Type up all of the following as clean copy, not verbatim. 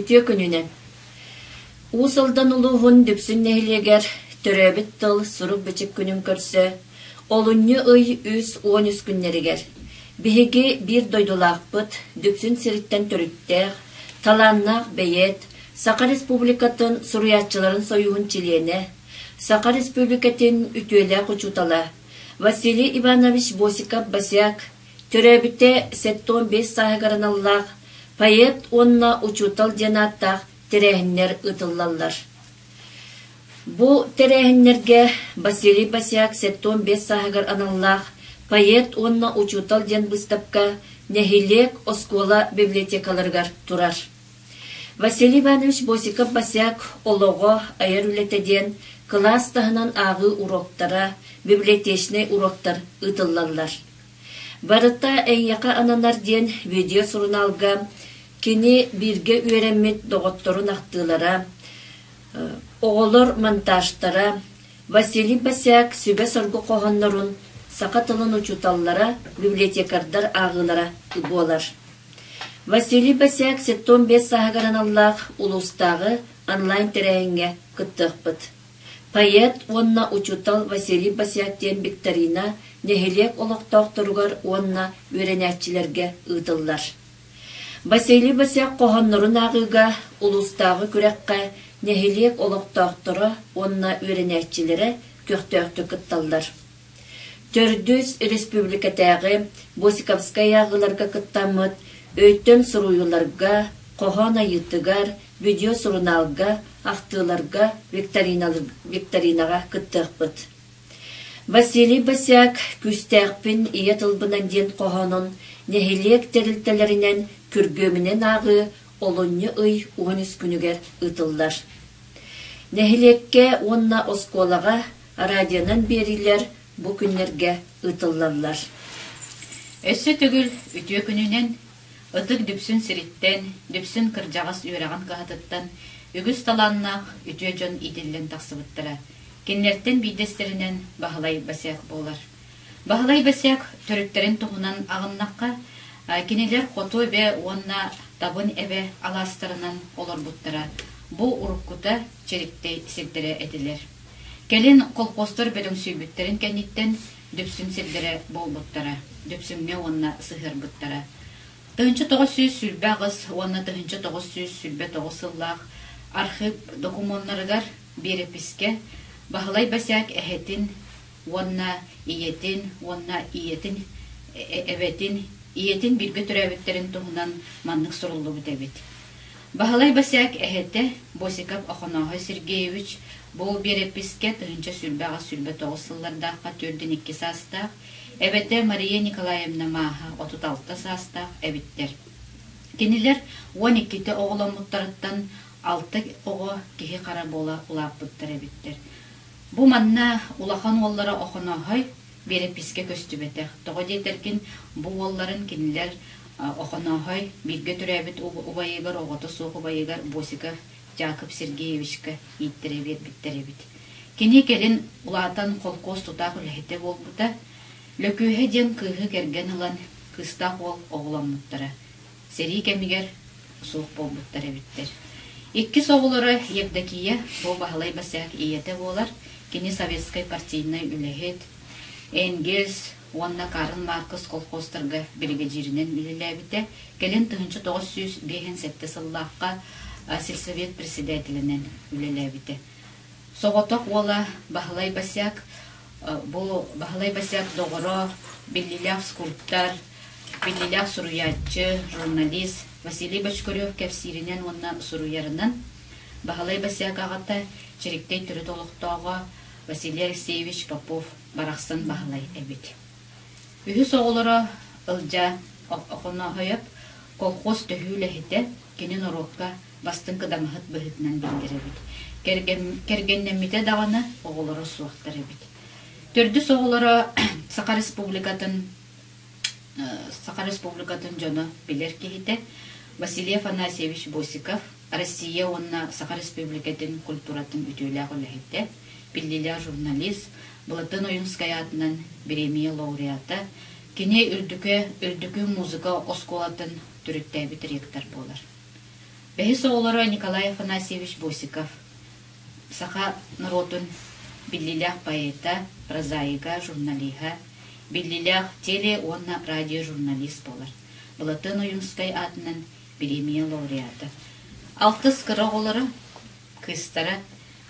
ütüye gününen. Usaldan uluğun düpsün nehilyeger, töröbit tıl surup bıçık günün körse, olunyu ıy 113 günleriger. Bihigi bir doydulaqpıt, düpsün siritten törüttəq, talannaq beyet, Saka Respublikatın suruyatçıların soyuğun çiliyene, Saka Respublikatın ütüyle kuçutala, Vasili Ivanovich Bosikov Basyak, töröbite 75 sahagaranallaq, payet onna uçutal canattaq, terehinler ıtıllallar. Bu terehinlerge Vasili Basyak 75 sahagar anallaq, payet onna uçutal can bыстапka nehilek oskola bibliotekalargar turar. Vasili Ivanovich Bosikov Basyak ologo ayar ületedен klas tahınan ağı uroktara, bibliotechne uroktar ıtıllallar. Barıtta en yaka ananlar diyen video surunalga, kini birge üremet doğuttorun aktılara, oğulur montajtara, Vasili Basyak sübe sorgu kohanlarun sakatılın uçutallara, bibliotekardar ağılara ıbolar. Vasili Basyak 75 sahagaranallaq ulustağı online tereyinge kıttıqpıt. Payet onna uçutal Vasili Basyak diyen Viktorina nehilek olaqtaqtırgar onna öğrenetçilerge ıtıllar. Vasili Basyak kohanların ağıga ulustağı kürekka nehilek olaqtaqtıra onna öğrenetçilere köhtöktü kıttallar. Tördüz Respublikatağı Bosikovskaya ağılarga kıttamıt, öğütten suruyularga, kohana yıtıgar, video surunalga, ahtılarga, Viktorinaga kıttıqpıt. Vasili Basyak küstəqpin iya tılbınan den kohanın nehilek teriltelerinden kürgöminen ağı olunyu ıy 13 günüger ıtıllar. Nehilekke onna oskolaga radyonan beriler bu günlerge ıtıllarlar. Össü tügül ütüye gününen Ötük düpsün siritten, düpsün kırcağız üyreğen kağıtıttan, ügüz talannak ütüye jön idillen taksıbıttıra. Kenlerden bidesterinden Bahlay Basyak bolar. Bahlay Basyak törüklerin tohunan ağınnakka, keneler kotu ve onna tabın eve alastarından olur buttıra. Bu urukkuta çerikte sildire edilir. Kelin kolkostor bölüm süybütlerin kenitten düpsün sildire bol buttıra. Düpsünme onna sıhır buttıra. Tığınçı 900 sülbe ağız, ona tığınçı 900 sülbe 9 yıllaq, arxiv dokumonlargar bir episke, Bahlay Basyak ehetin, ona iyetin, evetin, iyetin bir götürevitlerin tuğunan manlık sorullu bütebit. Bahlay Basyak ehete, Bosikov Akhonahay Sergeyevich, bu bir episke tığınçı sülbe ağız sülbe 9 yıllardaqqa tördün 2 sastaq, Evette Maria Nikolayevna Maha 36 sastaq evitter. Keniler 12 oğlan muhtarıttan 6 oğu kihi kara bola ulapıttır evitter. Bu manna ulakan oğullara Akhonahay bir episke köstübetek. Toğu deyterkin bu oğulların keniler Akhonahay bir götür evit ubayıgar oğutu soğuk ubayıgar Bosikov Jakub Sergeyevичka yittere bitter evit. Keni gelin ulatan kolkoz tutaq ülhete bolbuta, Lökühe den kıhı gergen alan kıstaq ol oğlan muttara. Seri kemiger soğuk bol muttara bittir. İki soğuları Yevdakiye bu Bahlay Basyak iyete bolar. Kini Sovetskay partiyinay ülehet. Engels, onna Karl Marx kolkostarga brigajirinen bililebite. Gelin tığınçı 957 sallaqqa Selsovет председателинен ülelebite. Soğutak ola Bahlay Basyak bu Bahlay Basyak doğru billiler skulptar, billiler suruyatçı, jurnalist Vasili Bachkoryov kefsirinen ondan suruyarından Bahlay Basyak ağatta çiriktey türü toluqtağı Vasili Alekseyevich Popov baraqsan Bahlay ebit. Ühü soğulara ılca Akhonahay kolkos töhülehite kenin orokka bastın kıdamahıt bıhıtnan bildirebit. Kergennemite dağını oğulara suaqtar ebit. Tördü soğulara Saka Respublikatın jonu bilir kihite Vasily Afanasievich Bosikov Россия onna Saka Respublikatın kulturatın ütüyle olehite billiler jurnalist Bulatın Oyunskaya adının Biremiye laureata kine ürdükü müzika oskolatın türütte bitir yektar bolar. Бехис оолора Николай Афанасьевич Босиков. Саха народун биллилях поэта, прозаика, журналиха, биллилях теле, онна радио журналист болар. Балатын уюмскай атынан премия лауреата. Алтыс кыра олары кыстара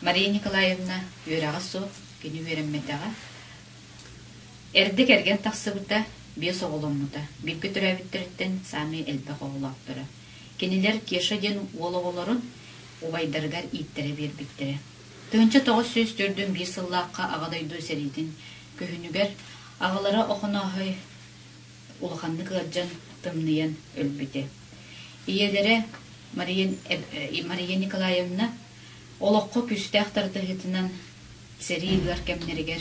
Мария Николаевна юрагасу кини веремметага. Эрдик эрген тақсыбыта бес оғылымыта. Bir көтірәбіттеріттен сами әлбәқ оғылақтыры. Кенелер кеша ден олығыларын обайдаргар иттері бербіттері. Төнчі 904 bir сыллаққа ағадайды сәрейден көхінігер ағалары оқынағай улаханны кырджан тымныян өлбіте. Иелері Мария Николаевна олыққы күстәқтарды ғытынан сәрейгілер кәмнерігер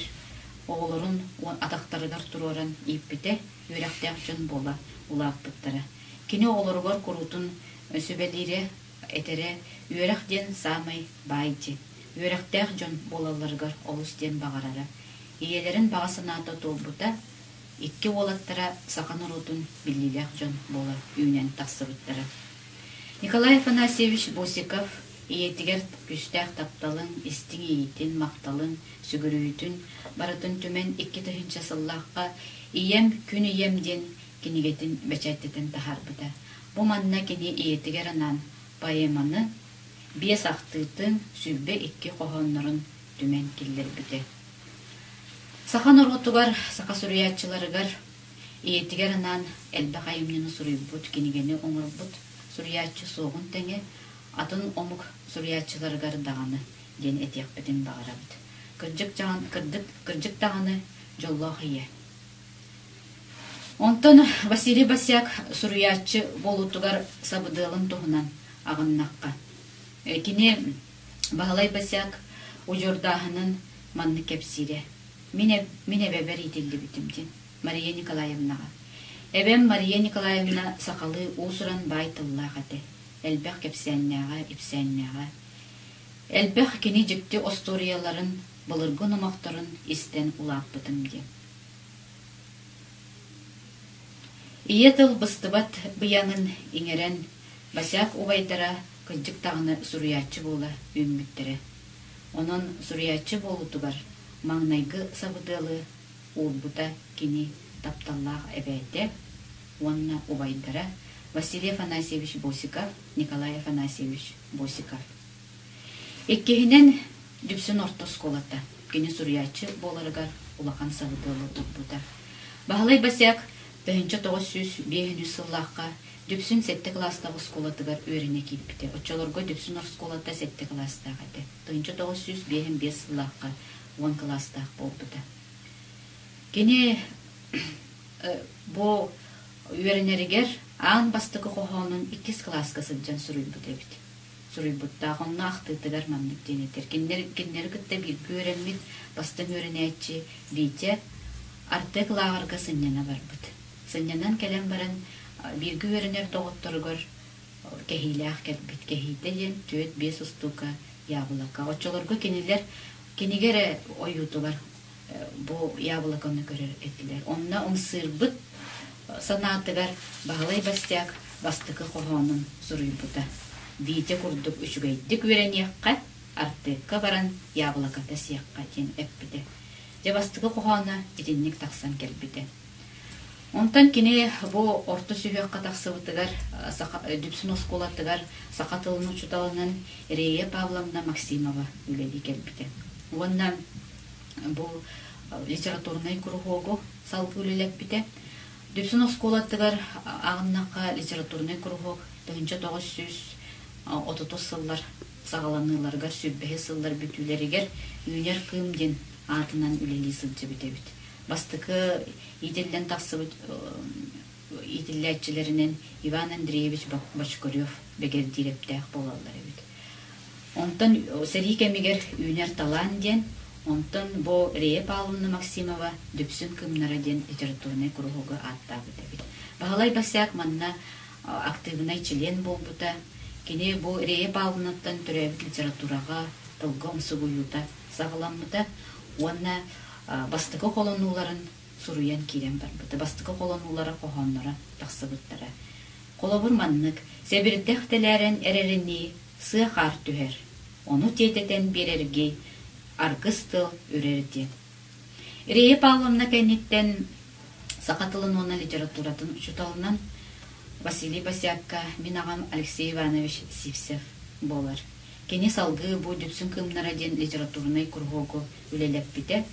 оғылырын атақтарыгар тұроран иппите үйрәқтәқ жын бола улақпыттары. Кені оғылырғар құрутын сөбәлері әтері үйрәқ ден самай байджи. Үйрәқтәқ жын болаларғар олыс ден бағарары. Иелерін бағасыната толбыта, икки олаттара сақаныр отын біліләқ жын бола үйнен тақсыбыттары. Николай Афанасьевич Босиков иетігер күстәқ тапталын, істің иетін, мақталын, сүгірüйтін, барытын түмен 2-тыхынча сыллаққа ием күн иемден кенегетін бәчәттетін тахарбыда. Бұ манна кене иетігер анан поэманы бес ақтытын сүббе 2 қоғанларын түмен келдер біде. Сақан ұрғытығар, сақа сүриятчыларығар иетігер анан әлбі қайымнені сүрейбұт, кенегені оңырбұт, сүриятчы соғын тәңе атын омук сүриятчыларығар дағаны ден әтек бітін бағарабыд. Кырджык дағаны жоллақ ие. Онтан Василий Басяк сүриятчы болутығар сабыдылын тұғынан ағыннаққа. Кене Бағалай Басяк ұжырдағының манны кепсире. Мине бәбәр етілді бітімден Мария Николаевнаға. Әбәм Мария Николаевна сақалы ұсыран байтыллаға де. Әлбәқ кепсәннәға, ипсәннәға. Әлбәқ кені жікті осторияларын, бұлырғын омақтарын істен ұлап бітімде. Иетіл бұстыбат бұянын еңерен Басяк обайдара күнжік тағыны сүриятчы бола үміттірі. Оның сүриятчы болутығар маңнайғы сабыдылы олбута кені тапталлақ әбәйді. Онна обайдара Василий Афанасьевич Босиков, Николай Афанасьевич Босиков. Еккехінен дүпсін орта сколата, кені сүриятчы боларығар улақан сабыдылы олбута. Бағалай Басяк 1905 сыллаққа дүпсін 7 кластағы сколатығар өріне келіпті. Отчаларға дүпсін ор сколата 7 кластағы де. 1905 сыллаққа 10 кластағы болбыда. Кені бұл өрінерігер ағын бастығы қоғанын 2 класқа сылжан сүрілбіт әбіт. Сүрілбітті ағынна ақтытығар мамнық денетер. Кеннер күтті бір көрінмет бастың өрінәтші бейте артық лағарға сыннена барбыт. Сынненан кәлем баран біргі өрінер тоғыттырғыр кәхиләқ кәлбет. Кәхейді ден 4-5 ұстуға ябылаққа. Отчыларға кенегер ойутығар бұл ябылақаны көрер етілер. Онна ұмсырбыт санатығар Бағалай Басяк бастықы қоғанын сұруйбыта. Бейте күрдік үшігейдік өрінеққа артыққа баран ябылақата сияққа ден әппіде. Де бастықы қоғаны етіннік тақсан кәлбеде. Онтан кене бұл орты сүйеққа тақсыбытығар дүпсін осколатығар сақатылын ұчуталынан Рея Павловна Максимова үледі кәлбеде. Онна бұл литературный кругогу салғы үлелеп біте. Дүпсін осколатығар ағыннаққа литературный кругог 1930 сыллар сағаланыларға сүббәхі сыллар бүтілерігер үйнер қымден атынан үлелі сылжы біте біт. Бастықы иделден тақсыбыт иделләтчілерінен Иван Андреевич Башкорев бәгер директәқ болалар өйді. Онтан сәрі кәмегер үйнер талан ден, онтан бұл Рея Павловна Максимова дүпсін кымнара ден литературный кругога аттағы дәбіт. Бағалай Басяк манна активнай член болбыта, кене бұл Рея Павловнаттан түрәбіт литератураға тылғым сұғыюта сағыламыта, онна бастықы қолануларын сұруян керен бар бұты. Бастықы қоланулары қоғанлары тақсыбыттары. Қолобур маннык, себирдех телерен эрерини сыахар түһер. Ону тететен берерги аргыстыл үрерди. Ирея Павловна кенниттен сақатылын оны литературатын учуталынан Василий Басякка, мен ағам Алексей Иванович Сивсев болар. Кені салғы бу дүпсін кымнараден литературный кургогу үлелеп бите,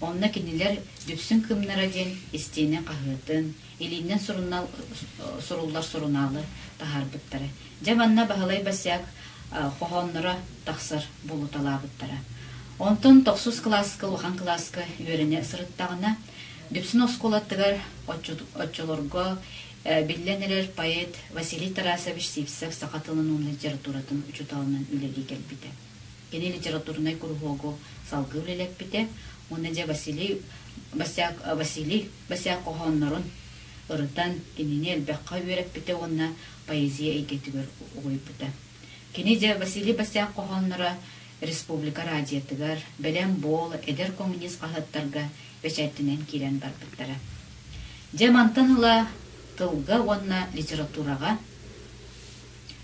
онна кенелер дүпсін кымнараден истене қағытын, илинен суруллар суруналы тахар бұттары. Жабанна Бағалай Басяк қоғанныра тақсыр болу талабыттары. Онтын 9 класска, лухан класска үйрене сырыттағына дүпсін осколаттығар отчолорго билленелер поэт Василий Тарасович Сивсев сақатылының литературатын учуталынан үлеге келбіті. Кені литературный кургогу салғы үлелеп біте, оны же Василий Басяк қоғаннырын ұрытан кеніне әлбәққа үйереп біте, онына поэзия егетігер ойып біте. Кені же Василий Басяк қоғанныра республика радиятыгар, бәлем бол, эдер коммунист қағыттарға бәчәттінен келен бар біттері. Жамантан ұла тылға онна литератураға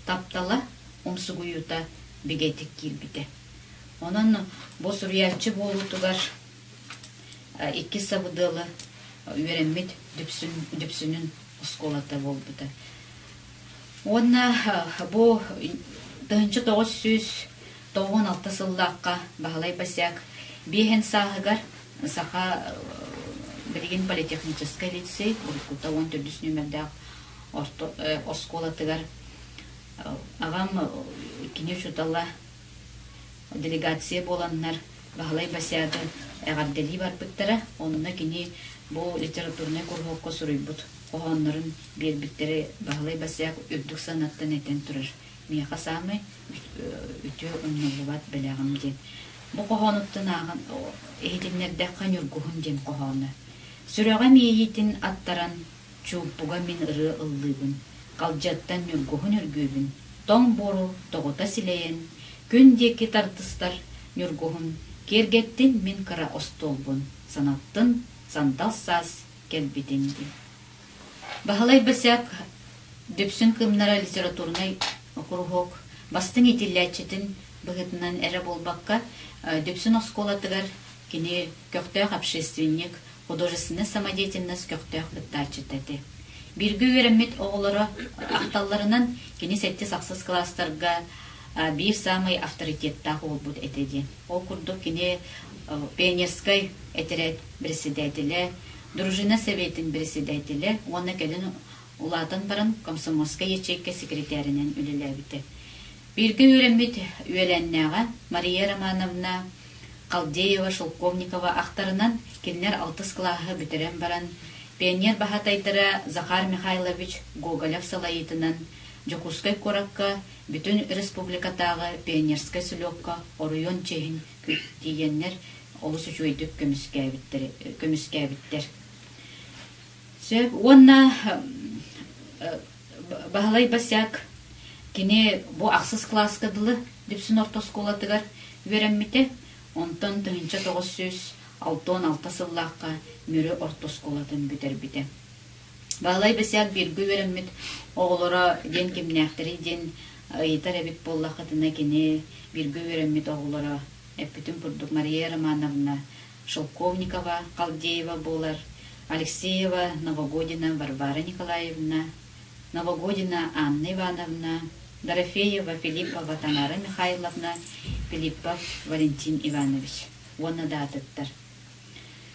таптала омсугуюта бегетик килбите. Онын бос уриятчы болутугар 2 сабыдылы үйренмет дүпсүнүн осколата болбута. Онна бу 1996 сыллаққа Бағалай Басяк бейхен сағығар сақа Берген политехнический лицей, Уркута 14 нөмірдәк осколатыгар. Ағам кене шуталла делегация боланнар Бағалай Басяды әғардели бар бұттары. Онына кене бұл литературный кургокко сұрыйбыт. Оғанларын бербіттері Бағалай Басяк өбдік санаттан әтен тұрыр. Меқа самы үті үннілуат біләғым ден. Бұл қоғаныптың ағын әйденлерді қанюргуғын ден қоғаны. Сүрәға мейетін аттаран чууппуға мен ыры ыллыбын, қалжаттан нүргуғын үргөбін, тоң бору тоғыта сілейін, күндекі тартыстар нүргуғын, кергеттен мен қыра остолбын, санаттын сандал саз келбетенді. Бағалай Басяк дөпсін кымнара литературнай кургок, бастың етілләтчетін бұғытынан әрі болбаққа дөпсін осколатығар кене көқтәқ общественник, художественная самодеятельность көқтәқ бұттачытады. Біргі өремет оғылары ақталларынан кені сәтті сақсыз кластарға бір самый авторитеттақ ол бұд әтеді. Ол күрдік кені пионерской әтерет председателі, дружина советін председателі, оны кәлін ұлатын барын комсомольская ячейка секретарінен үліләбіті. Біргі өремет үйеленнәға Мария Романовна Қалдеева, Шелковникова ақтарынан келінер 6 клағы бітерен баран, пионер бағатайдыра Захар Михайлович Гоголев салайытынан Жокускай коракка бүтін республикатағы пионерскай сүлөкка оруйон чейін көттейеннер олыс үчуйдік көміскәбіттер. Онна Бағалай Басяк кене бұ ақсыз класкадылы дүпсін ортосколатығар вереммете, онтан 1966 сыллаққа мөрі ортосколатын бүтер біте. Бағалай Басяк біргі вереммет оғылыра ден кемнәқтері ден етар әбіт боллақытына кене біргі вереммет оғылыра әппітін күрдік Мария Романовна Шелковникова, Қалдеева болар, Алексеева, Новогодина Варвара Николаевна, Новогодина Анна Ивановна, Дорофеева Филиппова Тамара Михайловна, Филиппов Валентин Иванович. Онна да атыттар.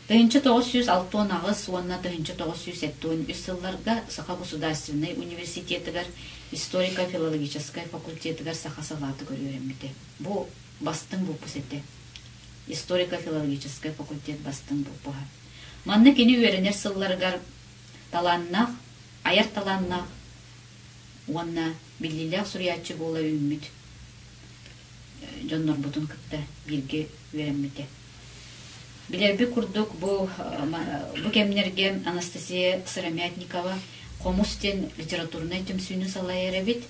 1906 ағыз, онна 1973 сылларға Саха государственный университетігер, историко-филологической факультетігер Саха салаты көрерімді. Бұл бастың бұл пұсеті. Историко-филологической факультет бастың бұл бұға. Манны кені өренер сылларғар таланнақ, аяр таланнақ, онна биллилях суриятчы бола үммит. Жоннор бұтын кытта бірге өреммете. Билерби курдук бұл кемнерге Анастасия Сырамятникова қомустен литературный түмсүйні салай әребет.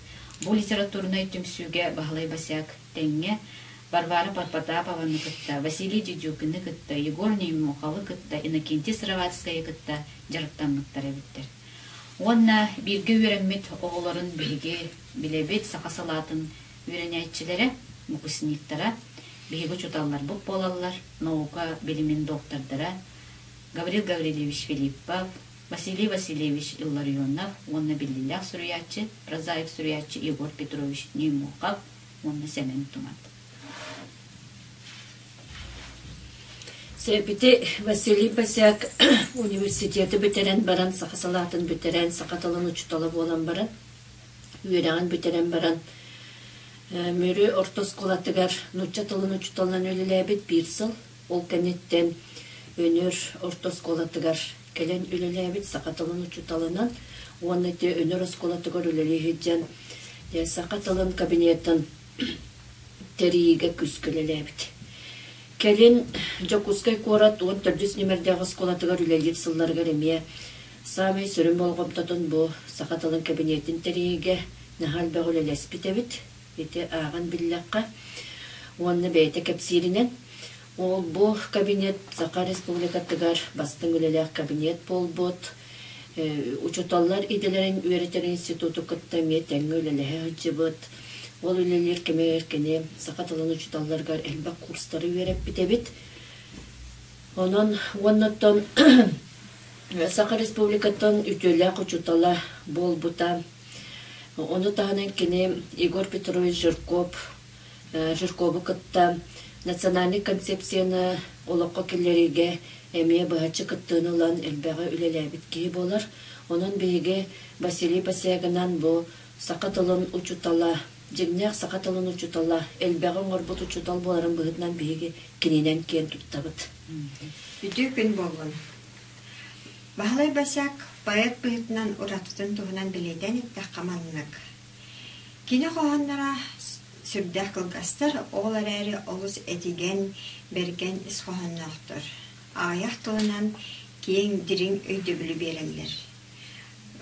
Бұл литературный түмсүйге Бағалай Басяк тәңе Варвара Подпотапованы кытта, Василий Дедюкіні кытта, Егор Неймухалы кытта, Иннокентий Сыровацкая кытта жарықтанлықтар әбеттер. Онна бирге үйренмет оғыларын биге билебет сақасалатын үйренәйтчілері, мұқысынеттері, биге чуталлар бұп болалар, наука билимин доктордара, Гаврил Гаврилевич Филиппов, Василий Васильевич Илларионов, онна Биллилях Сурьячы, Прозаев Сурьячы, Егор Петрович Немухов, онна Семен Тумат. Себите Василий Басяк университеті бітерен баран, сақасалатын бітерен, сақаталын учуталы болан баран, үйреген бітерен баран, мөрі ортос қолатыгар нучаталын учуталынан өліләбет бір сыл, ол кәнеттен өнер ортос қолатыгар келен өліләбет сақаталын учуталынан, оны те өнер осколатыгар өліләбет сақаталын кабинетін тәрейге күскіліләбет. Келин жокускай корат 14 номердегі сколатыгар үлелер сылларга ремия. Самай сүрін болғымтатын бұ сақаталын кабинетін тәрейге нахал бәғ үлелес бітебіт. Беті ағын білләққа. Оны бәйті кәпсирінен. Ол бұ кабинет Сақа Республикатыгар бастың үлелер кабинет бол бұд. Учуталлар иделерін үйретер институту күттәме тәңі үлелер үтчі бұд. Ол үлелер кемеркене сақаталын учуталларгар әлбәк курстары үйреп бітебіт. Онан оннаттан Сақа Республикаттан үтөләк учутала бол бұта. Оны тағынан кене Егор Петрович Жирковы кытта национальный концепцияны олыққа келлереге әмее бағачы кыттыны лан әлбәға үлеләбіт кей болар. Онын бейге Василий Басягынан бұ сақаталын учутала Жегнях сақаталын учутала, әлбәғын орбут учутал боларын бұғытнан бейге кененен кен тұттабыт. Үті күн болғын. Бағалай Басяк байыт бұғытнан ұратытын тұғынан білейден еттәқ қаманынық. Кені қоғанлара сүрдәқ қылғастыр, оғылар әрі олыс әтеген берген іс қоғаннақтыр. Аяқ тұлынан кейін дирин өйді білі берелер.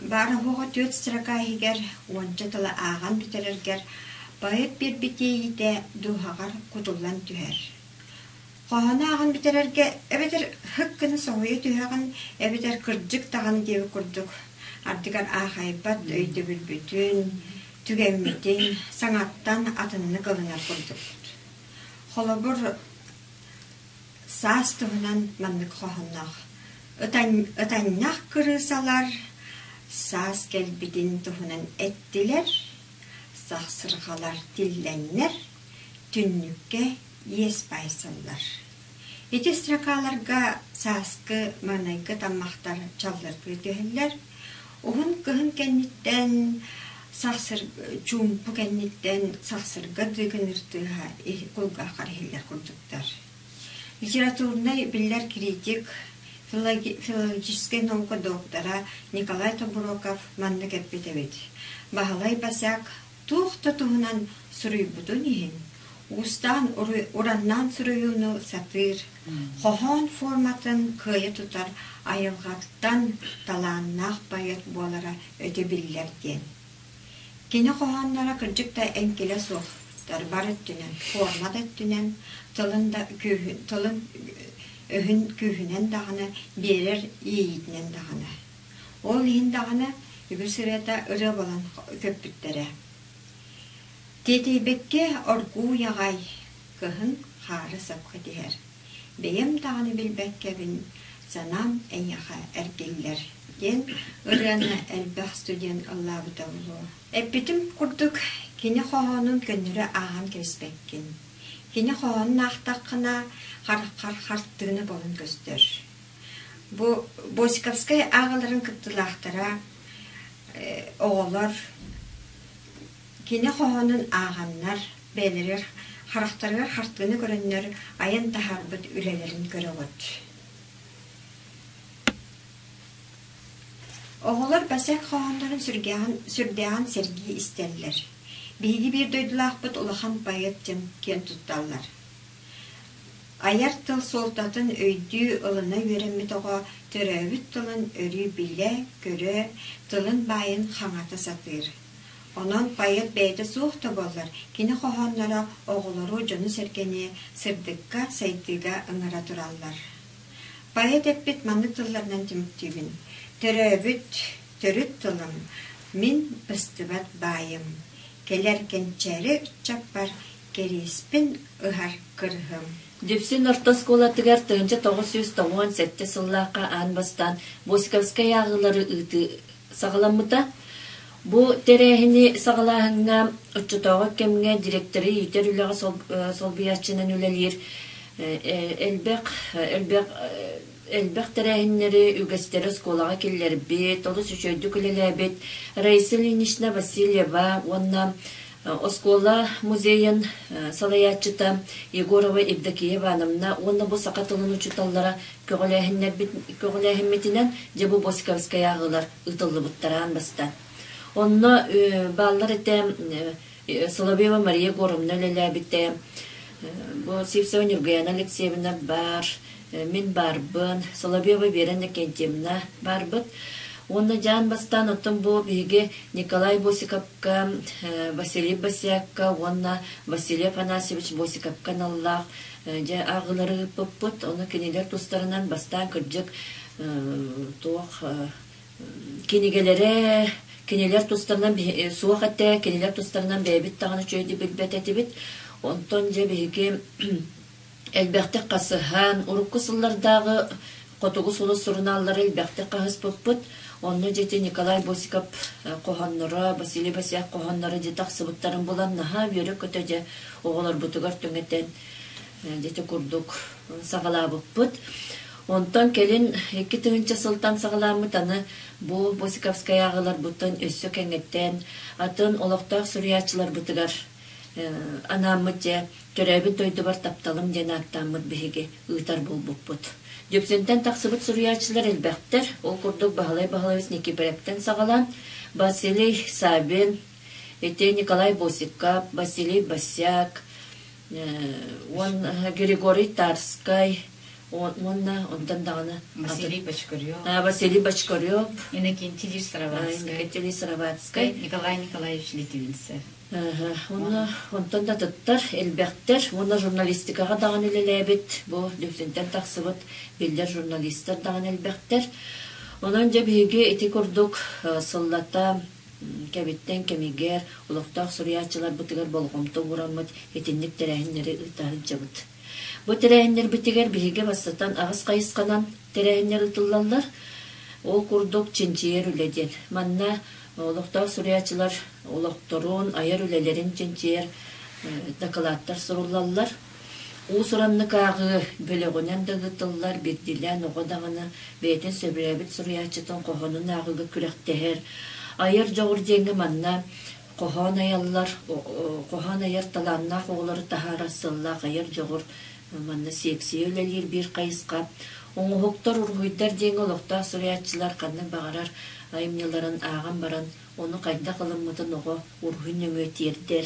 Бары хоға төт sıрака егер, онча тыла аған бітерергер, байыт бір бітейді дұғағар құтылан түхер. Қоғаны аған бітерерге, әбетер хыққыны соғойы түхағын, әбетер кырджық тағаны деуі күрдік. Ардығар ағайбат өйді бүлбүтін, түгемметін, саңаттан атынны қылынар күрдік. Холобыр саас тұғынан маннық қоғаннақ. Өтаннақ кырысалар, саас келбидин туһунан эттилер, сахсырғалар тилленнер, түннүкке ес байсыллар. Эти строкаларга сааскы манайгы таммақтар чалларгы төһеллер, уһун кыһын кенниттен чумпу кенниттен сахсырга дыгыныртыха кулга хархиллер курдуктар. Литературный биллер критик филологической наука доктора Николай Табуроков манны кеппетебет. Бағалай Басяк туғты туғынан сүрүйбутун ехін. Устан ураннан сүрүйуну сатыр. Хохон форматын күйе тұтар айылғаттан таланнақ байет болара өтебіллерден. Кені хохонлара кырджықта әнкеле соқ. Дарбар өттінен, формат өттінен, тылын өһүн күһүнен дағаны, берер ейітінен дағаны. Ол ең дағаны үгір сырета ұры болан көппіттері. Тетейбекке оргу яғай кыһын қары сапқы дегер. Бейім дағаны білбәккебін санам әйяға әргелер. Ген ұрыны әлбәқ студент Аллабыта болу. Әппетім құрдық кені қоғанын көнірі аған керіспеккен. Кені қоғанын ақтаққына қараққар қарттығыны болын көстер. Бұл Босиковскай ағаларын кіптілақтара оғылар кені қоғанын ағаннар бәлерер қарақтарғар қарттығыны көрінер айын тахарбыт үлелерін көрі ғыт. Оғылар Басяк қоғандарын сүрдеған серги істерлер. Бейді бір дойдылақ бұт ұлақан байыт жын кен тұтталар. Аяр тыл солтатын өйді ұлына веремет оға түрәвіт тылын өрі біле, көрі, тылын байын қаңаты сатыр. Онан байыт бәйді соқты болар. Кені қоғандара оғылару жоны сәркені сырдыққа, сайтыға ыңыра тұралар. Байыт әппет маңы тылларынан тіміктігін. Төрөбүт Төрүт тылым, мин пыстыбат байым. Келер кенчері үтчаппар, кереспін ыхар кырхым. Дүпсін ортоскола тігер тыынча 997 сыллаққа анбастан Босиковская ағылары ыты сағаламыта. Бу терехини сағалағыңа ұтчытауға кемге директоры үтер үліға солбиятчынан үлелер. Элбек терехиннері үгестері сколаға келер бет, олыс үшөйді күлелі бет. Раиса Ильинична Васильева, онна Оскола музейін салаятчыта Егорова Евдокиева анымна, онна бұл сақатылын учуталлара көгіләхімметінен жабу Босиковская ағылар ұтылы бұттаран бастан. Онна баллар етем Соловьева Мария Горовна ләләбітте, бұл Севсева Нюргаяна Алексеевна бар, мен барбын, Соловьева Верена Кентемна барбыт. Онна жан бастан отын бұл бігі Николай Босиковка, Василий Басякка, онна Василий Афанасьевич Босиковка наллақ, жа ағылары бұппыт, оны кенелер тұстарынан бастан кірджік кенелер тұстарынан суақ әтті, кенелер тұстарынан бәйбіт тағаны чөйді білбәт әтібіт, онтон жа бігі әлбәқті қасыған, ұрыққы сыллардағы қотуғы сұлы сұрыналары әлбәқті қағыз бұппыт. Онны жете Николай Босиков қоғаннары, Василий Басяк қоғаннары жетақ сыбыттарын болан наға бері көтеде оғылар бұтығар түңеттен жете күрдік сағала бұппыт. Онтан келін 2-тігінші сылтан сағаламытаны бұл Босиковская ағылар бұттын өссі кәңеттен атын олықтақ сүриятчылар бұтығар анамыт же төрәбі тойды бар тапталым дені аттамыт бігі ұйтар бұл бұппыт. Дөпсентен тақсыбыт сүриятчылар әлбәқтер, ол күрдік бағалай өснекі біректен сағалан, Василий Сабин, Николай Босиков, Василий Басяк, Григорий Тарскай, ондан дағаны Василий Бочкарев, Василий Бочкарев, Иннокентий Сыроватскай, Николай Николаевич Литвинцев. Онтан да тұттар, әлбәқтер, оны журналистикаға дағын әлеләбет, бұл дөпсентен тақсыбыт белдер журналистер дағын әлбәқтер. Онан жа бігі еті күрдік сыллата кәбеттен кәмегер, ұлықтақ сүриятчылар бұтығар болғымты ұрамыд, етіннік тәрәхінлері ұтағын жабыд. Бұл тәрәхінлер бітігер бігі бастатан ағыз қайысқанан тәрәхінлер ұтылалар, ол күрдік ченчиер үледен. Манна Олықтау сүриятчылар олықтырын, айыр үлелерін ченчер, дақылаттар сұрулалар. Ол сұранны қағы бөлігінен дағытылар, бекділен оғадағыны бәйтін сөбірәбіт сүриятчытын қоғының ағығы күректәр. Айыр жоғыр денгі манна қоған аялар, қоған айыр таланна қоғылары тахарасыллақ, айыр жоғыр манна секси өлелер бір қайысқа. Оңы хоқтар ұрғыйдар денгі олықтау сүриятчылар қанның бағарар айымнеларын ағам баран, оны қайда қылыммыдың оғы ұрғын өңі тердер.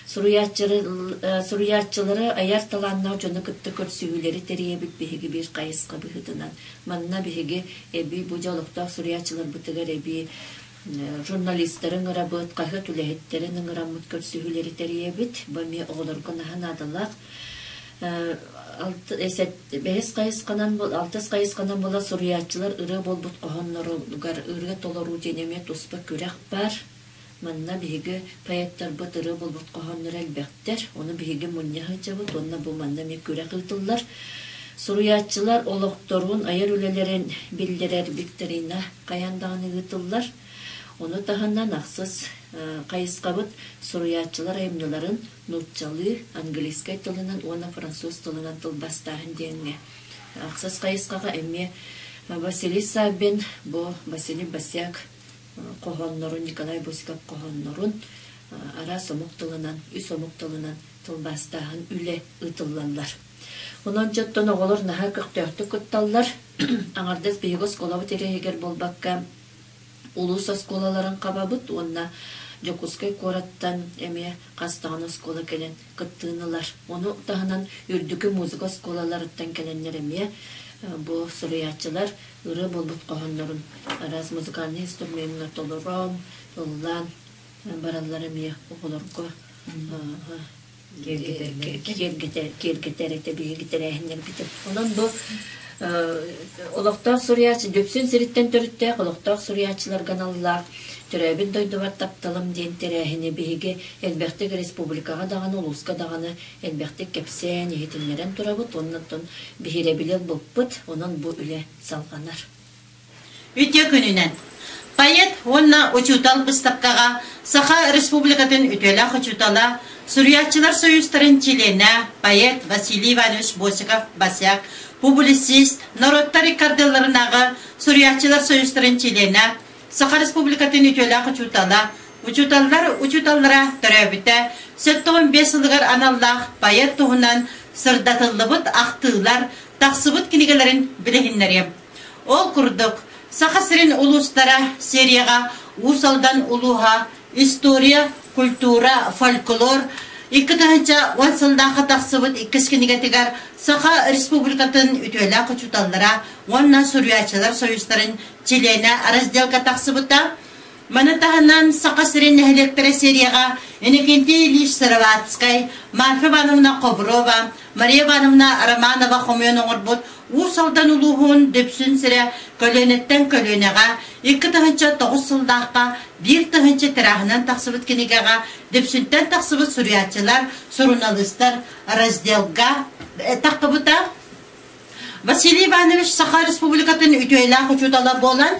Сүриятчылары аяр таланна жоны күтті көрсігілері терие біт бігігі бір қайысқа бігідінан. Манна бігігі әбі бұжалықтақ сүриятчылар бұтығар әбі журналистерін ұрабыт, қағы түләхеттерін ұрамыт көрсігілері терие біт, бәме оғылырғын ағын адылақ. 6 қайысқанан бола сүриятчылар ұры болбыт қоғанларығар ұрға толару денеме тұспа көрек бар. Манна бігі паяттар бұт ұры болбыт қоғанлар әлбәқтер. Оны бігі мұнияғы жабыт, онна бұл манна ме көрек ұлтылар. Сүриятчылар олықтырын айыр үлелерін білдерер біктерина қаяндағыны ұтылар. Оны тағаннан ақсыз қайысқабыт сүриятчылар айымныларын нутчалы английскай тылынан, оны француз тылынан тыл бастағын денге. Ақсыз қайысқаға әме Василий Сабин, бұл Василий Басяк қоғаннырын, Николай Босиков қоғаннырын ара сомық тылынан, үй сомық тылынан тыл бастағын үлі ұтылланлар. Онан жаттан оғылыр наға көқтөкті күтталлар. Аңардыз бейгі сколабы терегер болбаққа улус осколаларын қабабыт, онна Жокускай кораттан әме қастағын оскола келен күттығынылар. Оны тағынан үрдікі музыка осколаларыттан келенлер әме бұл сүриятчылар ұры болбыт қоғанларын араз музыкальный инструментler толырам, толлан баралар әме оғылырғы кергетер әте бейгетер әйінлер бітіп. Онан бұл Олоқтақ Сурьячы, дөпсін сіріттен түріттәк, олоқтақ Сурьячылар каналлар, түрәбін дойдывар тапталым ден тәрәхіне бейге әлбәқтік республикаға дағаны, ұлысқа дағаны, әлбәқтік кәпсән, егетінлерін тұрабыт, оннаттон бейіребілер бұлпыт, онын бұ үлі салғанар. Үте күнінен. Паят онна учутал быстапкаға Саха республикатын үтелі учутала Сурьячылар союзтарын чилене Паят Василий Иванович Босиков Басяк, публицист, народтары карделарынағы Сурьячылар союзтарын чилене Саха республикатын үтелі учутала учуталлара төрәбіті 75 ылығар аналлах Паят туғынан сырдатылыбыт ақтығылар тақсыбыт кенегелерін білігінлерем. Ол күрдік Саха сирин улустара серияға усалдан улуға история, культура, фольклор, 2010 сылдағы тақсыбыт 2 кенегетігер Саха республикатын үтелі құчуталлара, онна Сурьячылар союзтарын чилене разделка тақсыбыта. Манатағынан Саха сирин нәхелектері серияға Иннокентий Ильич Сыроватскай, Марфа Ивановна Коброва, Мария Ивановна Романова Хомион оңырбұт, усалдан улуғын дөпсін сірі көлөнеттен көлөнеға, 2-9 сылдаққа, 1-9 тірағынан тақсыбыт кенегаға, дөпсінттен тақсыбыт Сурьячылар, журналистар разделға таққыбыта. Василий Иванович Саха республикатын үтөйлі құчутала болан,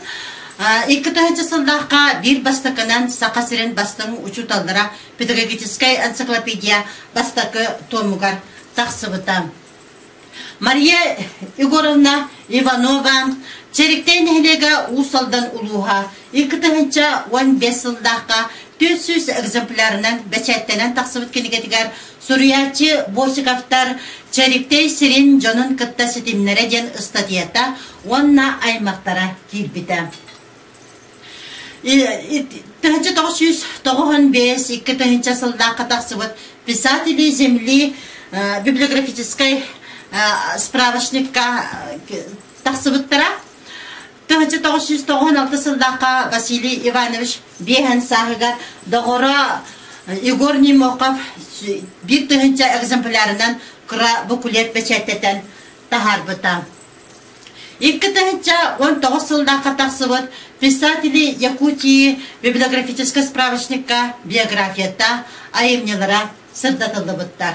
2-9 сылдаққа bir бастықынан Саха сирин бастың учуталдыра педагогическая энциклопедия бастықы томугар тақсыбыта. Мария Егоровна Иванова Черіктен хелега усалдан улуға 2-15 сылдаққа 400 экземплярынан бәчәттенен тақсыбыт кенегетігер Сурьячы Босиковтар Черіктей сирин жонын кытта сетимнері ден статията онна аймақтара келбіті. 1995 сылдаққа тақсыбыт писатели земли библиографической справочникка тақсыбыттара. 1996 сылдаққа Василий Иванович Бехан сағығар доғыра Егор Немоков 1-9 экземплярынан күра бүкілет бәчәттетен тахарбыта. 2019 сылдаққа тақсыбыт писатели Якутии библиографической справочникка биографията айымнелара сырдатылыбыттар.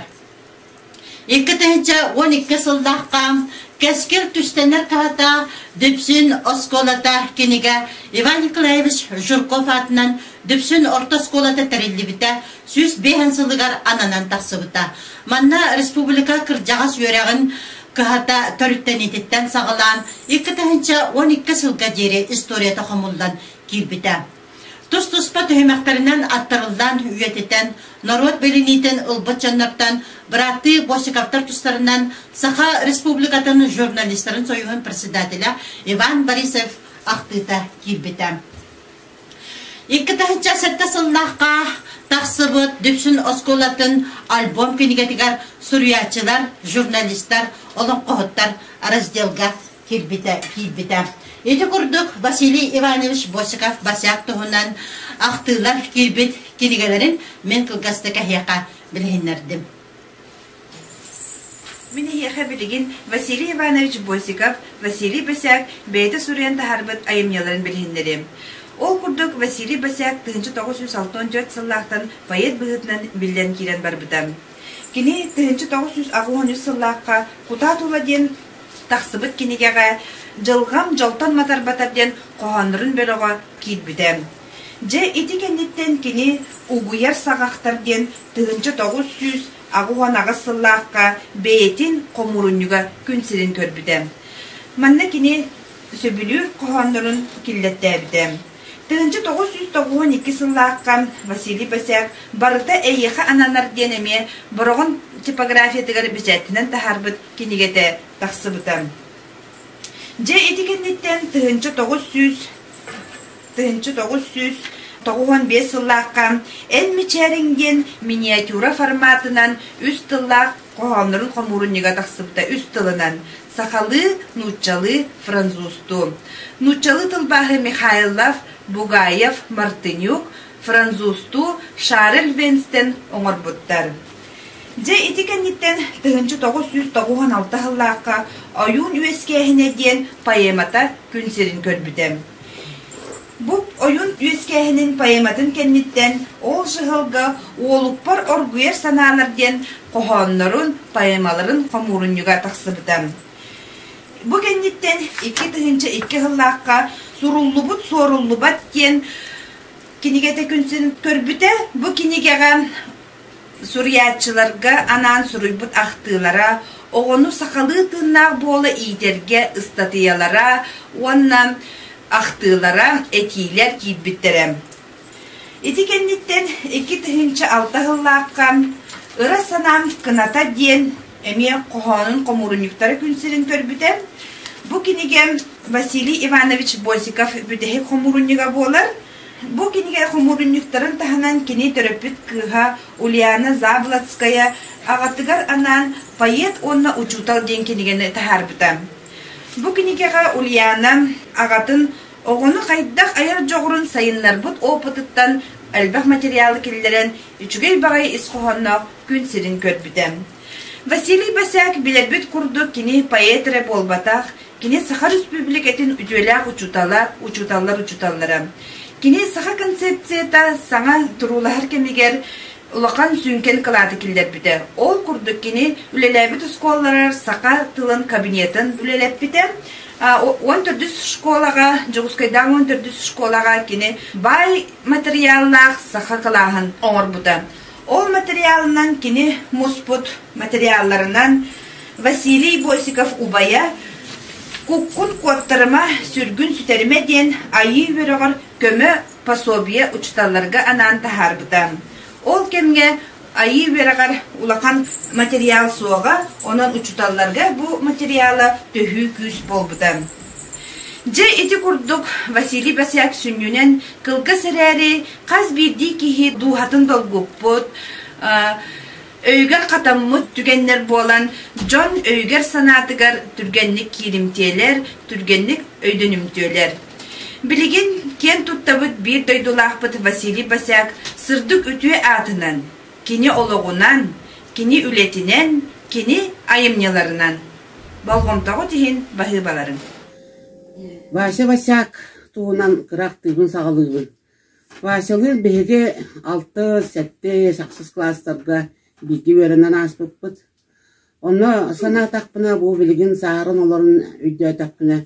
2012 сылдаққа кәскер түстенер қағата дөпсін осколата кенеге Иван Николаевич Журков атынан дөпсін орта сколата тәрелі сүз 5 сылығар ананан тақсыбыта. Манна республика кіржағас өрәғін кағата төріттен ететтен сағылан 2012 сылға дері история тақымылдан келбіті. Тұс-тұспа түймәқтерінен аттарылдан үйететен, народ белінейтен ұлбыт жаннартан, Браты Босиковтар тұстарынан Саха республикатының журналистерін сойуын председателі Иван Борисов ақтыта келбіті. 2007 сыллаққа тақсыбыт дөпсін осколатын альбом кенегетігер Сурьячылар, журналистар, олың қоғыттар разделға келбіті. Еті күрдік Василий Иванович Босиков Басяк тұғынан ақтылар келбет кенегелерін мен кілгасты кәхияқа білгенлердім. Мен хияқа білген Василий Иванович Босиков, Василий Басяк бәйті Сурьян тахарбыт айымнелерін білгенлерім. Ол күрдік Василий Басяк 1964 сыллақтан поэт бұғытынан білден келен бар бұдам. Кені 1960 сыллаққа құта туладен тақсыбыт кенегеға жылғам жолтан матар батарден қоғанырын бөліға келбідем. Же етекенеттен кені ұғыяр сағақтарден 1900 ағуғанағы сыллаққа бәйетін қомырынуға күнсерін көрбідем. Манна кені сөбілер қоғанырын келлеттәбідем. 1992 сыллаққа Василий Басяк барыта әйеқі ананар денеме бұрығын типографиятығар бәжәттінен тахарбыт кенегеті тақсыбытам. Же етекенеттен 1995 сыллаққа ән мечәрінген миниатюра форматынан үст тыллақ қоғанырын қомырынныға тақсыбыта үст тылынан Сахалы, Нучалы, французту. Нучалы тылбағы Михайлов, Бугаев, Мартынюк, французту Шарль Венстен оңырбыттар. Je itikennitten tığınçı 996 hıllaqqa oyun üyeskehine diyen poemata günserin körbüdem. Bu oyun üyeskehinin poematın kennitten ol şıhılga oğlukpar orguyer sanalar diyen qohonların poemaların komurun yuga taqsıbıdam. Bu kennitten 2 tığınçı 2 hıllaqqa surullubut sorullubat diyen kinigete günserin körbüde bu kinigegan Suriyatçılarga anan suruybut ahtılara, oğunu sakalı tırnak boğla iyiderge ıstatıyalara, ondan ahtılara etiler kibbittirem. Etikennitten 2 tığınçı 6 hıllaqqa ıra sanam kınata diyen emiye qohonun komurunyuktara günserin körbüdem. Bu kinigem Vasiliy Ivanovich Bosikov büdehe komurunyuga boğlar. Bu kinige komurunyukların tahanan kini töröpüt kıha Uliana Zablatskaya ağatıgar anan payet onna uçutal den kinigene taharbıtam. Bu kinige Uliana ağatın oğunu kaydak ayar joğurun sayınlar bud opıtıttan albaq materyali killeren üçügey bağay iskohonna gün sirin körbütam. Vasiliy Basak bilerbüt kurdu kini payetre bolbataq, kini Sakar Respubliketin üdüelaq uçutallara. Kini saha konsepsiyata sana turulahar kemiger ulaqan sünken kıladı killer bide. Ol kurduk kini ülelebit skolalar saka tılın kabinetin ülelep bide. 14 şkolaga, Joguskaydan 14 şkolaga kini bay materyallar saha kılahın oğur buda. Ol materyalından kini musput materyallarından Vasiliy Bosikov ubaya Kukkun kuattarıma sürgün süterime diyen ayı vereğer kömü pasobiye uçtallarga anan taharbıdan. Ol kemge ayı vereğer ulaqan materyal soğuğa onun uçtallarga bu materyala töhü küs bolbudan. Je eti kurduk Vasiliy Basak sünnünen kılga sereri qaz birdi kihi duhatın dolgupput, Öyger katammut tügenler bolan John Öyger sanatıgar türgenlik kirimtiyeler, türgenlik öydönümtüyeler. Biligin ken tuttabıt bir doydulahbıt Vasiliy Basak sırdık ütüye atından, kini oloğunan, kini ületinen, kini ayımnyalarından. Balgomtağı tihin bahıbaların. Vasiliy Basak tuğunan kırak tığın sağlığın. Vasiliy behege 6-7 saksız klaslarga bilgi verenden aspıpпыт. Onu sana takpına bu bilgin sağırın oların üydü takpına.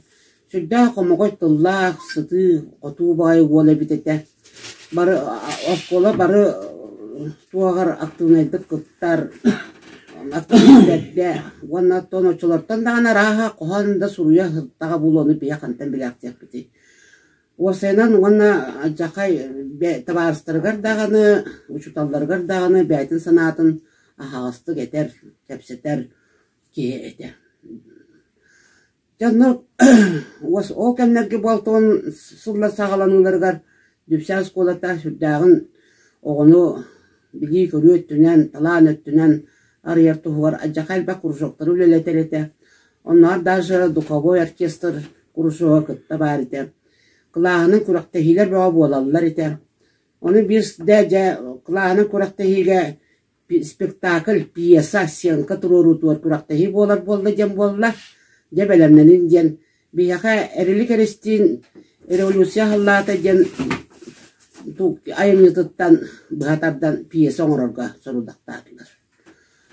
Südda komogoy tıllaq, sıtı, otu bağay ola bitete. Barı oskola barı tuğagar aktığınaydık kıttar. Aktığınaydık. Ona tonoçulardan dağına raha kohanda suruya hırttağa bulonu biya kantan bile aktiyak biti. O senan ona jakay tabarstırgar dağını, uçutallargar dağını, beytin sanatın ahağıstık eter, tepseter ki eter. Canlı o kemlerge bolton sırla sağlanılargar düpsaz kolata sürdağın oğunu bilgi körü öttünen, talan öttünen arıyar tuğvar jakay bak kuruşokları üleleter ete. Onlar daşı Dukovoy orkestr kuruşoğa kıtta var ete. Kılağının kuraktahiler bağa bolallar ete. Onu bir de kılağının kuraktahiga spektakl, piyasa, siyanka tururutuar kuraktahi bolar bolda jem bollar. Cebelemnenin jen biyaka erilik eristin revolüsya hallata jen ayımyıtıttan bıhatardan piyasa oğrarga sorudaktarlar.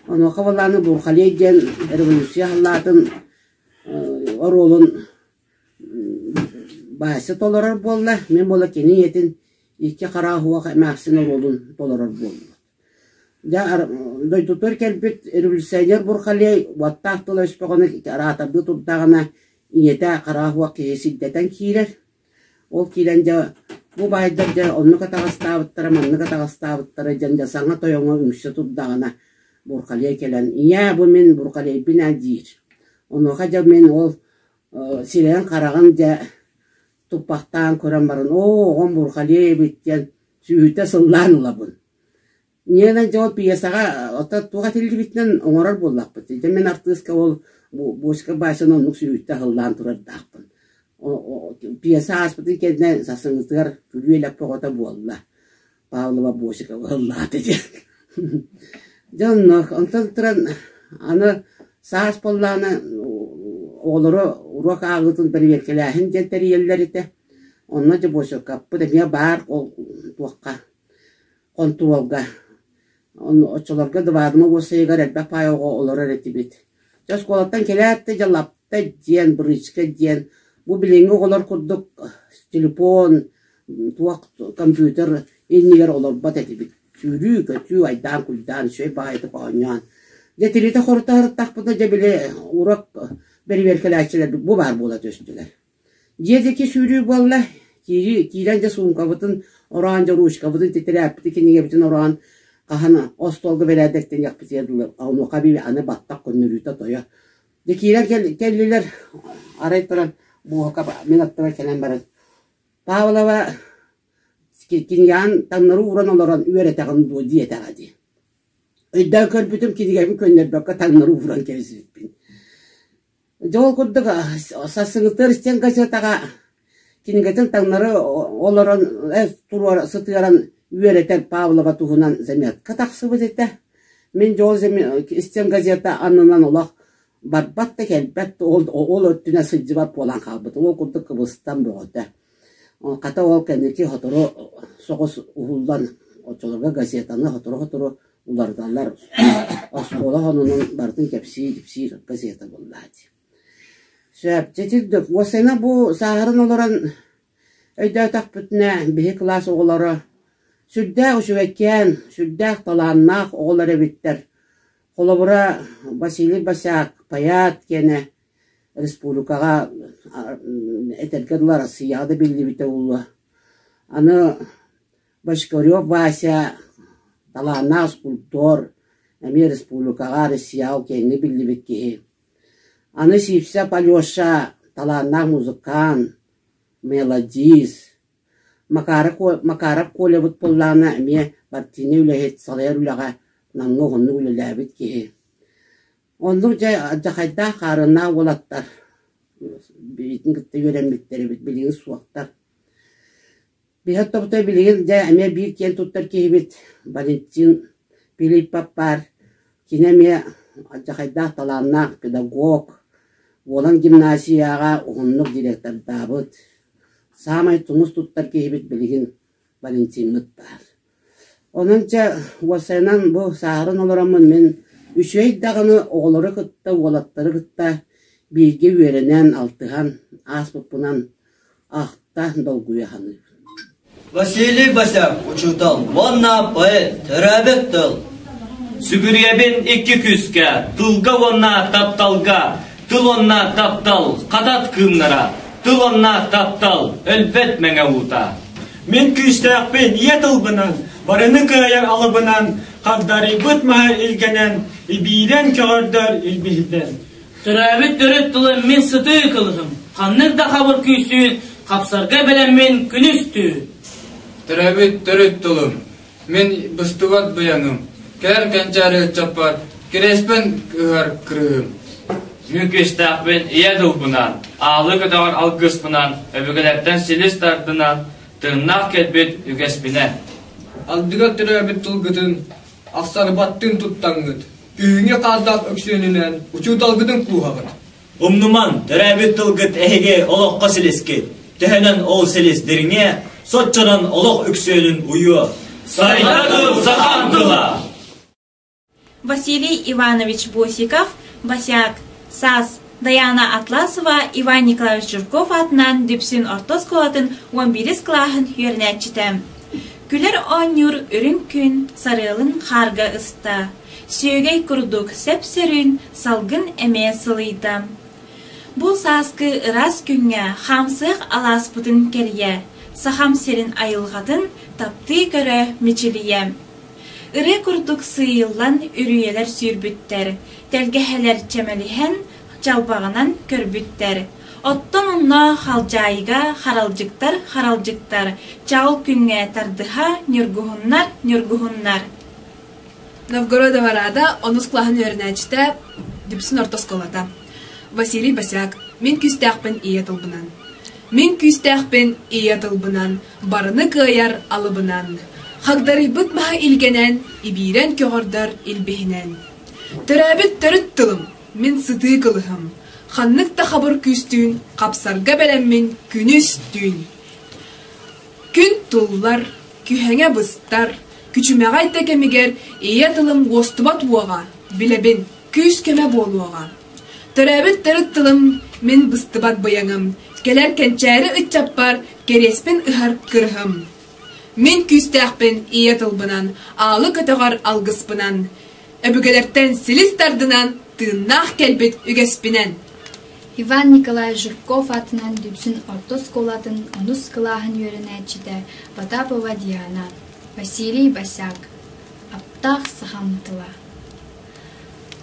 Onu kavallarını burkhaliye jen revolüsya hallatın orolun bahsi tolarar bolla. Men bola keni yetin iki kara huwa mahsin orolun tolarar bolla. Ja doytutor kelbet revolüsyoner burkhaliye wattahtıla üspağını aratabı tuttağına iyete kara huwa kesiddeten kiler. O kilence bu baydarca onu katağıstavıttara manını katağıstavıttara janjasanga toyonga ümüşse tuttağına burkhaliye kelen. İya bu men burkhaliye bina dir. Onu kaca men ol silen karağın ja tupaktan koran barın. On burkhaliye bitten sühüte sıllan olabın. Niye cevap piyasaga ota tuğa tildi bitnen oğrar bollak bitti. Men artistка ol boşka başına onu sühüte hıllan turar dağpın. Piyasa aspıtı kendine sasınızdıgar külüye lappa ota bolla. Pavlova boşka hıllat edecek. Canlık, ondan tıran anı sağız pollağına oğları urak ağıtın bir verkelehin genteri yerler ite. Onunca boşu kapı demeye bağır tuakka, kontrolga. Oçolarga dıvadıma o sayıgar elbek paya oğları retibit. Jas kolattan kelette jalapta diyen, bırıçka diyen. Bu bilingi oğlar kurduk telefon, tuak, kompüter, inniler oğlar bat etibit. Sürü kötü aydan kuldan şey bağıtı bağınyan. Getirite korta hırtak bıda cebile urak beri verkelerçiler bu var bola döstüler. Yedeki sürü valla kirence soğun kavıtın oranca ruş kavıtın titirep dikiniye bütün oran kahana ostolga veledekten yakpıt yediler. Onu kabi anı battak konuruyta toya. Dekiler kelliler araytıran bu haka minattıra kelen baran. Pavalava kinyan tanları uğran olaran üretağın bu diyete hadi. Ödden körpütüm kidigemin könler bakka tanları uğran keresizipin. Jol kurduk sasınıtır isten gazetaka kinigetin tanları olaran turuar sıtıyaran üreter Pavalava tuhunan zemiyat. Kataksı vazette men jol zemiyat isten gazete anınan olak barbatta kelbette ol öttüne sıcıvat olan kalbıtı. O kurduk kıbıstan boğda. Kata ol kendiki hatırı soğuz uhuldan oçolarga gazetanı hatırı ulardanlar askola hanının bardın kepsi gazeta bolladı. Şöp çetirdik. O sene bu saharın olaran öyde takpütüne bir klas oğulları sürdek uşuvekken, sürdek talannak oğulları bitter. Kolabura Vasili Basak payat gene Respublikaga etergediler siyada bildi bite ulu. Anı başkarıyor Vasya talannak skulptor emi Respublikaga siyav kendi bildi bitki. Anı sipse palyosha talannak muzikan melodis makarap kolebut pollana emi partini ülehet salayar ülega namlı onu ülelebit ki. Ondan jakayda karına olatlar. Bitin gitti öğrenmekleri bit bilgin suaktar. Bir hatta bu da bilgin de eme bir kent tuttar ki bit Valentin Filip Papar kineme jakayda talannak pedagog olan gimnasiyaga onluk direktör Davut. Samay tumus tuttar ki bit bilgin Valentin Mutbar. Onunca vasenan bu saharın olaramın men üçey dağını oğulları kıtta, oğlatları kıtta bilgi verenen altıhan asbıpınan ahta dolguya hanı. Vasili Basak uçutal, vanna poet, terabek dal. Sügüriyebin iki küske, tılga onna taptalga, tıl onna taptal, katat kımlara, tıl onna taptal, elbet mene uta. Men küstek ben yetılbınan, barını kıyar alıbınan, kaddarı bıtmahar ilgenen, ibilen kağırдар ilbihden. Türabit dörüt tılı men sıtı kılığım, kanlık da kabır küsün, kapsarga belen men külüstü. Türabit dörüt tılım, men bıstuvat buyanım, ker kencarı çapar, kirespen kıhar kırığım. Müküstek ben iyedil bunan, ağlı kadar algıs bunan, öbügelerden silis tartınan, tırnak ketbet ügespine. Aldıga türabit tılgıdın, aksarı battın tuttangıd. Üyüne kaldak öksönünen, uçu dalgıdın kuhağıd. Umnuman, türabit tılgıt ehege olok kasileski, tehenen ol silis dirine, sotçanan olok öksönün uyu. Saydadı sakantıla. Василий Иванович Босиков, Басяк, САС, Даяна Атласова, Иван Николаевич Журков атынан Дүпсүн Ортос колатын 11 клахын үйренетчитем. Күлер онюр өрін күн сарылын харга ыста. Сүйгей курдук сәп-сөрін салгын әме сылыйда. Бұл саскы ырас күнге хамсық алас бұтын керие. Сахам серін айылғатын тапты көрі мечілием. Ыры курдук сыйыллан үрүйелер сүйрбүттер. Тәлгәһәләр чәмәлиһән чалбағынан көрбүттер. Оттон онна халжайга харалжыктар. Чаул күнгә тардыха нюргухуннар. Новгорода варада онус клахын өрнәчтә Дүпсүн Ортос колата. Василий Басяк, мен күстәкпен ие тылбынан. Барыны кыяр алыбынан. Хагдарыбыт маха илгенен, ибирен көгордар илбихинен. Төрәбит төрүт тылым, мен сыты кылыхым. Ханнык та хабыр күстүн, капсарга белеммин күнүс түн. Күн туллар, күхәңә быстар, күчүмәгәй тәкемигер, ие тылым гостубат уага, билебин күс кеме болуага. Төрәбит төрүт тылым, мен быстыбат баяңым, келер кенчәре үтчаппар, кереспин ыхар кырхым. Мен күстәхпен ие тылбынан, алы көтөгар алгыспынан, өбүгелерден силис тардынан, тыыннах келбит үгеспинен. Иван Николаевич Жирков атынан Дүпсүн ортосколатын онус кылаһын үйренәчите Потапова Диана, Василий Басяк, Аптах Сахамтыла.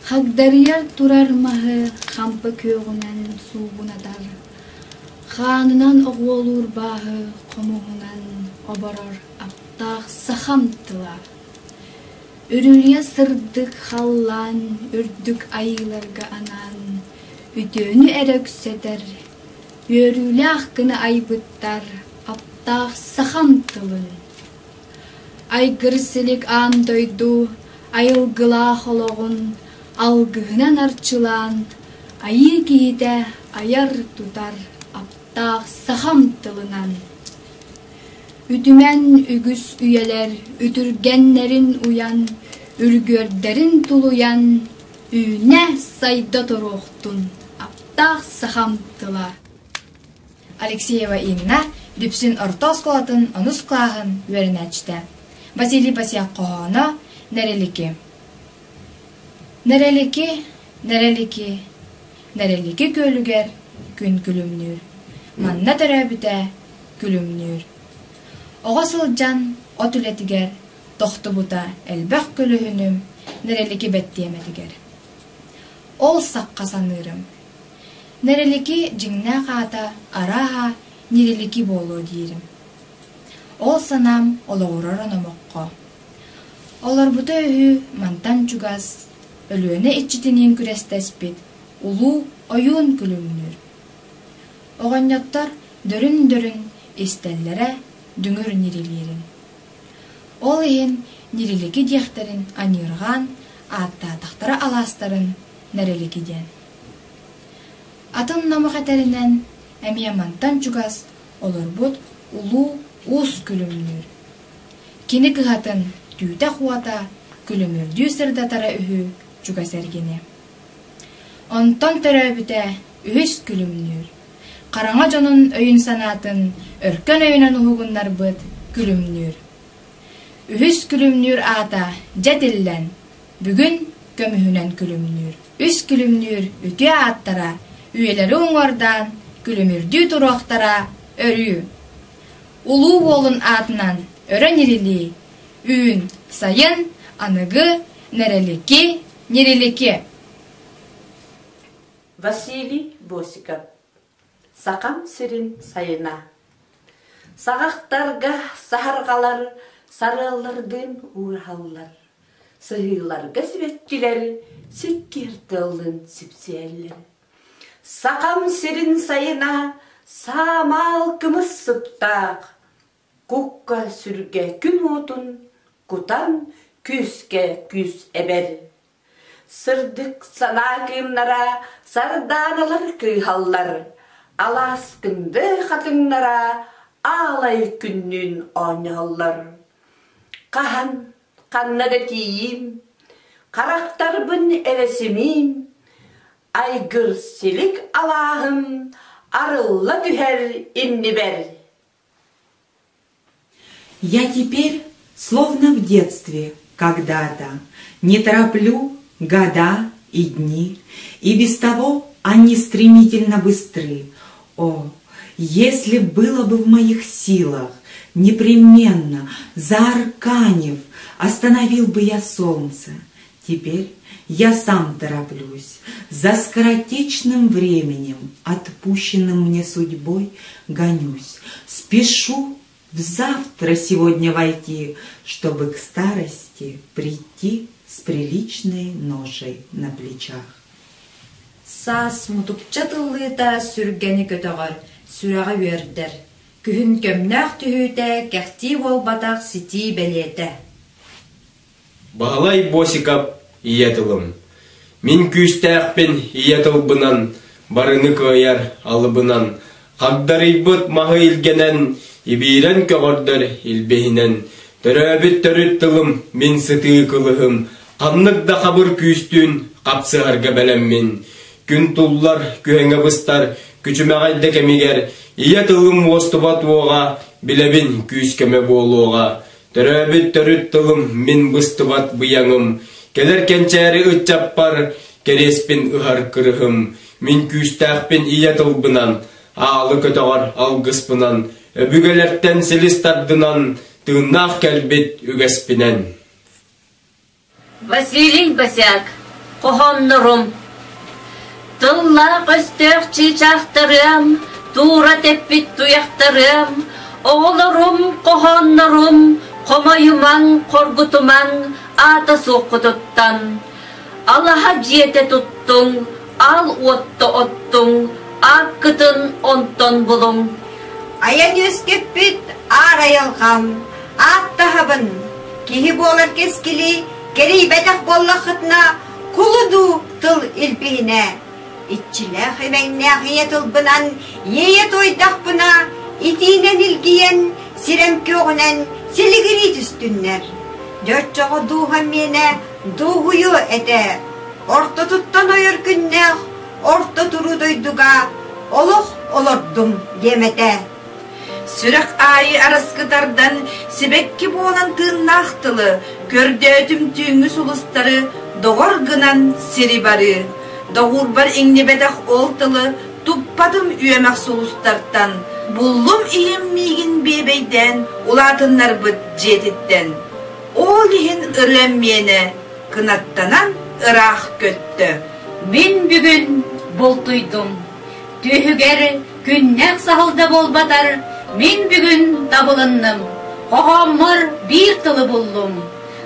Хагдарияр турармаһы хампы көгүнән суубунатар. Ханынан оғуолур баһы комуһунан оборор Аптах Сахамтыла. Үрүлье сырдык халлан, үрдүк айыларга анан, үтөнү эрөксетер, өрүле аққыны айбыттар, Аптах Сахамтылын. Айгырсылык ан дойду, айылгыла хологун, алгыһынан арчылан, айы киһите аяр тутар, Аптах Сахамтылынан. Үтүмен үгүс үйелер, үтүргеннерин уян, үргөрдерин тулуян, үйне сайда торохтун, Аптах Сахамтыла. Алексеева Инна Дүпсүн ортосколатын онус клаһын үйренәчте. Василий Басяк коһоно нерелики. Нерелики, нерелики, нерелики көлүгер күн күлүмнүр. Манна төрөбүтә күлүмнүр. Ога сылжан от үлетигер, тохтубута элбәк көлүһүнүм, нерелики беттиемедигер. Ол саққа санырым. Нерелики жиңна қата араға нерелики болу дейрім. Ол санам олауырар анамоққа. Олар бұта үйі мантан чугас, өлуіне итчитінен күрестеспет, улу ойын күлімнір. Оғаньяттар дөрін-дөрін истеллere дүңір нерелерін. Ол ең нерелики дияқтарын анырған, атта тақтара аластарын нереликиден. Атын намық әтәрінен әмия мантан чугас олар бұд улу уыз күлімнір. Кені кығатын түйті қуата күлімірді сырдатара үхі чугас әргені. Онтан түрі бүті үхіс күлімнір. Қараңа жонын өйін санатын өркен өйінен ұғындар бұд күлімнір. Үхіс күлімнір ата жәділлән бүгін көмүһүнен күлүмнүр. Үс күлүмнүр үтү аттара, үйелери оңордан күлүмүрдүү туруактара өрүү. Улуу болун атынан өрөн ирили, үйүн сайын аныгы нерелики, нерелики. Василий Босиков. Сақам сирин сайына. Сағақтарға сахарғалар, сарылырдың уырхаллар. Сығыларға сібеттілер, сіккертілін сіпсиәлер. Сақам сирин сайына, самал кымыз сыптақ. Көкка сүрге күн отын, кутан күске күс әбер. Сырдық сана кымнара, сарданылар күйхаллар. Аласкынды қатыңнара, алай күннің ойналар. Қахан, қаннады тиім, қарақтар бұн әвесімім, айгыр селік алағым, арылла түхер инни бер. Я теперь, словно в детстве, когда-то, не тороплю года и дни, и без того они стремительно быстры. О, если было бы в моих силах, непременно, заарканив, остановил бы я солнце. Теперь я сам тороплюсь, за скоротечным временем, отпущенным мне судьбой, гонюсь, спешу в завтра сегодня войти, чтобы к старости прийти с приличной ношей на плечах. Сас мутукча тыллыта сүргені көтөгөр, сүрәгә үйердер. Күхін көмнақ түхүйті кәхти болбатақ сити белеті. Бағалай Босикап иетылым. Мен күстәқпен иетылбынан, барыны көйер алыбынан, қағдарайбыт мағы илгенен, ибирен көғырдар илбейінен, төрәбіт төріттілім, мен сыты қылығым, қаннықда қабыр күстін, қапсығарға бәлеммен, күн тұллар, күйеңе бұстар, күчімәғайды кәмегер, иетылым остыбат оға, білебін күскеме болуға, төрәбіт төріттілім, мен бұстыбат бұяңым, келер кәнчәрі үтчаппар, кереспен ұғар кырығым, мен күстәқпен иетылбынан, алы көтіғар алғыспынан, өбігелерттен селистардынан, тыңнақ кәлбет үгеспінен. Василий Басяк, қоғоннырым, тыллақ өстөк чичақтырым, тура теппит туяқтырым, оғылырым, қоғоннырым, қомайыман, қоргутыман, ата соққытыттан. Аллаха жете туттың, ал отты оттың, аққытын онтон бұлың. Аян өскеппит ар аялғам, аттахабын, кихи болар кескili, керей бәтақ боллақытна, кулуду тыл илпейіне. Итчілі химәңне қиетілбінан, ейет ойдақпына, итинен илгиен, сирем көғінен, селігірі түстіннер. Дөрт жоғы дуғам мене, дуғыйы әді. Орта тұттан ойыр күннеғ, орта тұру дойдуға, олық олырдым демете. Сүрек айы арасқыдардан себекки болан тыңнақтылы, көрдөтім түйіңі сұлыстары, доғыр гынан сері бары. Доғыр бар еңнебедақ олтылы, туппадым үйемақ сұлыстардан. Бұллым иім мейгін бебейден, улатынлар бұд жетіттен. Ол ехін ұрым мені, кынаттанан ұрақ көтті. Мен бүгін болтуйдым. Түйігер күннәк сағылды болбатар, мен бүгін табылынным. Қоғамыр бір тылы болдым.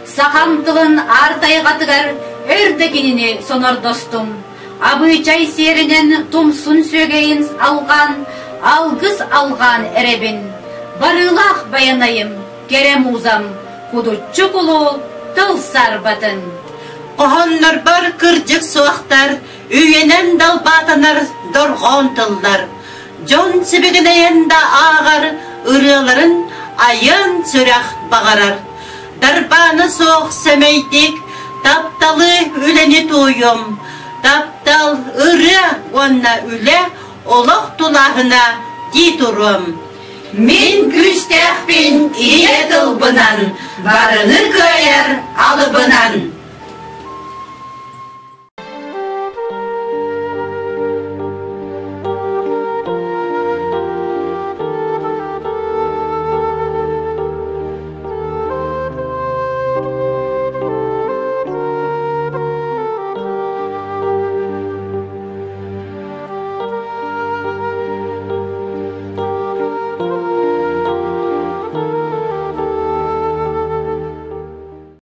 Сақам тылын артайғатығар өрдекеніне сонар достым. Абычай серінен тұмсын сөгейін алған, алғыз алған әребін. Барылақ баянайым, керем ұзам, құдырчы құлу тыл сарбатын. Қоғанлар бар кыржық суақтар, үйенен далбатанар дорғон тылдар. Жон себегінейінді ағар, ұрыларын айын сүрақ бағарар. Дарбаны соқ сәмейдік, тапталы үлені тойым. Таптал ұры онна үлі, олық тулағына дейтұрым. Мен күстәқпен иетілбінан, барыны көйер алыбынан.